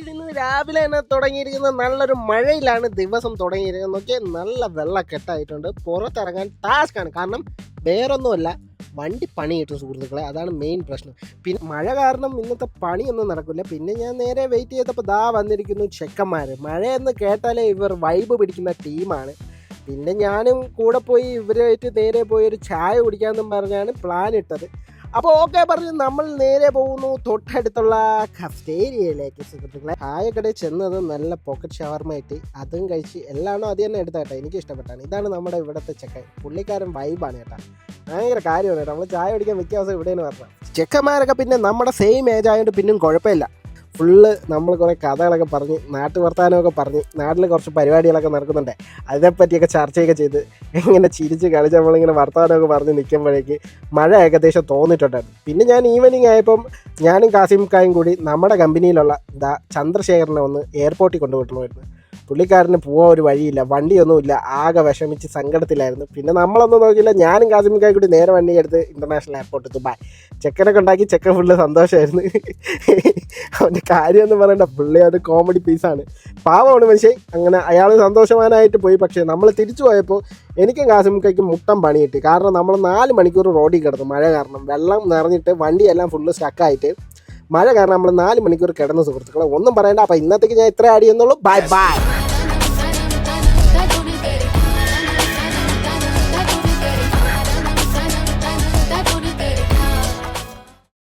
ഇന്ന് രാവിലെ തന്നെ തുടങ്ങിയിരിക്കുന്ന നല്ലൊരു മഴയിലാണ് ദിവസം തുടങ്ങിയിരിക്കുന്നത്. നോക്കിയാൽ നല്ല വെള്ളക്കെട്ടായിട്ടുണ്ട്. പുറത്തിറങ്ങാൻ ടാസ്ക്കാണ്. കാരണം വേറൊന്നുമല്ല, വണ്ടി പണി കിട്ടും സുഹൃത്തുക്കളെ, അതാണ് മെയിൻ പ്രശ്നം. പിന്നെ മഴ കാരണം ഇന്നത്തെ പണിയൊന്നും നടക്കില്ല. പിന്നെ ഞാൻ നേരെ വെയിറ്റ് ചെയ്തപ്പോൾ ദാ വന്നിരിക്കുന്നു ചെക്കന്മാർ. മഴയെന്ന് കേട്ടാലേ ഇവർ വൈബ് പിടിക്കുന്ന ടീമാണ്. പിന്നെ ഞാനും കൂടെ പോയി ഇവരുമായിട്ട് നേരെ പോയി ഒരു ചായ കുടിക്കാമെന്നും പറഞ്ഞാണ് പ്ലാൻ ഇട്ടത്. അപ്പോൾ ഓക്കെ പറഞ്ഞ് നമ്മൾ നേരെ പോകുന്നു തൊട്ടടുത്തുള്ള കഫ്റ്റേരിയയിലേക്ക് സുഹൃത്തുക്കളെ. ചായക്കടയിൽ ചെന്നത് നല്ല പോക്കറ്റ് ഷവർമയായിട്ട് അതും കഴിച്ച് എല്ലാണോ അത് തന്നെ എടുത്ത കേട്ടോ. എനിക്ക് ഇഷ്ടപ്പെട്ടാണ്. ഇതാണ് നമ്മുടെ ഇവിടുത്തെ ചെക്കൻ. പുള്ളിക്കാരൻ വൈബാണ് കേട്ടോ, ഭയങ്കര കാര്യമാണ് കേട്ടോ. നമ്മൾ ചായ കുടിക്കാൻ മിക്ക ദിവസം ഇവിടെയാണ് പറഞ്ഞത്. ചെക്കന്മാരൊക്കെ പിന്നെ നമ്മുടെ സെയിം ഏജ് ആയതുകൊണ്ട് പിന്നും കുഴപ്പമില്ല. ഫുള്ള് നമ്മൾ കുറേ കഥകളൊക്കെ പറഞ്ഞ് നാട്ടു വർത്താനമൊക്കെ പറഞ്ഞ് നാട്ടിൽ കുറച്ച് പരിപാടികളൊക്കെ നടക്കുന്നുണ്ട്, അതിനെപ്പറ്റിയൊക്കെ ചർച്ചയൊക്കെ ചെയ്ത് ഇങ്ങനെ ചിരിച്ച് കളിച്ച് നമ്മളിങ്ങനെ വർത്തമാനമൊക്കെ പറഞ്ഞ് നിൽക്കുമ്പോഴേക്ക് മഴ ഏകദേശം തോന്നിയിട്ടുണ്ടായിരുന്നു. പിന്നെ ഞാൻ ഈവനിങ് ആയപ്പം ഞാനും കാസിംകായും കൂടി നമ്മുടെ കമ്പനിയിലുള്ള ചന്ദ്രശേഖരനെ ഒന്ന് എയർപോർട്ടിൽ കൊണ്ടുപോയിട്ടുണ്ടായിരുന്നു. പുള്ളിക്കാരന് പോകാൻ ഒരു വഴിയില്ല, വണ്ടിയൊന്നുമില്ല, ആകെ വിഷമിച്ച് സങ്കടത്തിലായിരുന്നു. പിന്നെ നമ്മളൊന്നും നോക്കിയില്ല, ഞാനും കാസിമിക്കായി കൂടി നേരെ വണ്ടി എടുത്ത് ഇൻ്റർനാഷണൽ എയർപോർട്ട് ദുബായ്. ചെക്കനൊക്കെ ഉണ്ടാക്കി ചെക്കൻ ഫുള്ള് സന്തോഷമായിരുന്നു. അവൻ്റെ കാര്യമൊന്നും പറയണ്ട, പുള്ളി ഒരു കോമഡി പീസാണ്, പാവമാണ് മനുഷ്യൻ. അങ്ങനെ അയാൾ സന്തോഷവാനായിട്ട് പോയി. പക്ഷേ നമ്മൾ തിരിച്ചു പോയപ്പോൾ എനിക്കും കാസിമിക്കായ്ക്കും മുട്ടം പണി കിട്ടി. കാരണം നമ്മൾ 4 മണിക്കൂർ റോഡിൽ കിടന്നു. മഴ കാരണം വെള്ളം നിറഞ്ഞിട്ട് വണ്ടിയെല്ലാം ഫുള്ള് സ്റ്റക്കായിട്ട് മഴ കാരണം നമ്മൾ 4 മണിക്കൂർ കിടന്നു സുഹൃത്തുക്കളെ. ഒന്നും പറയണ്ട. അപ്പോൾ ഇന്നത്തേക്ക് ഞാൻ ഇത്ര ആഡ് ചെയ്യുന്നുള്ളൂ. Bye bye.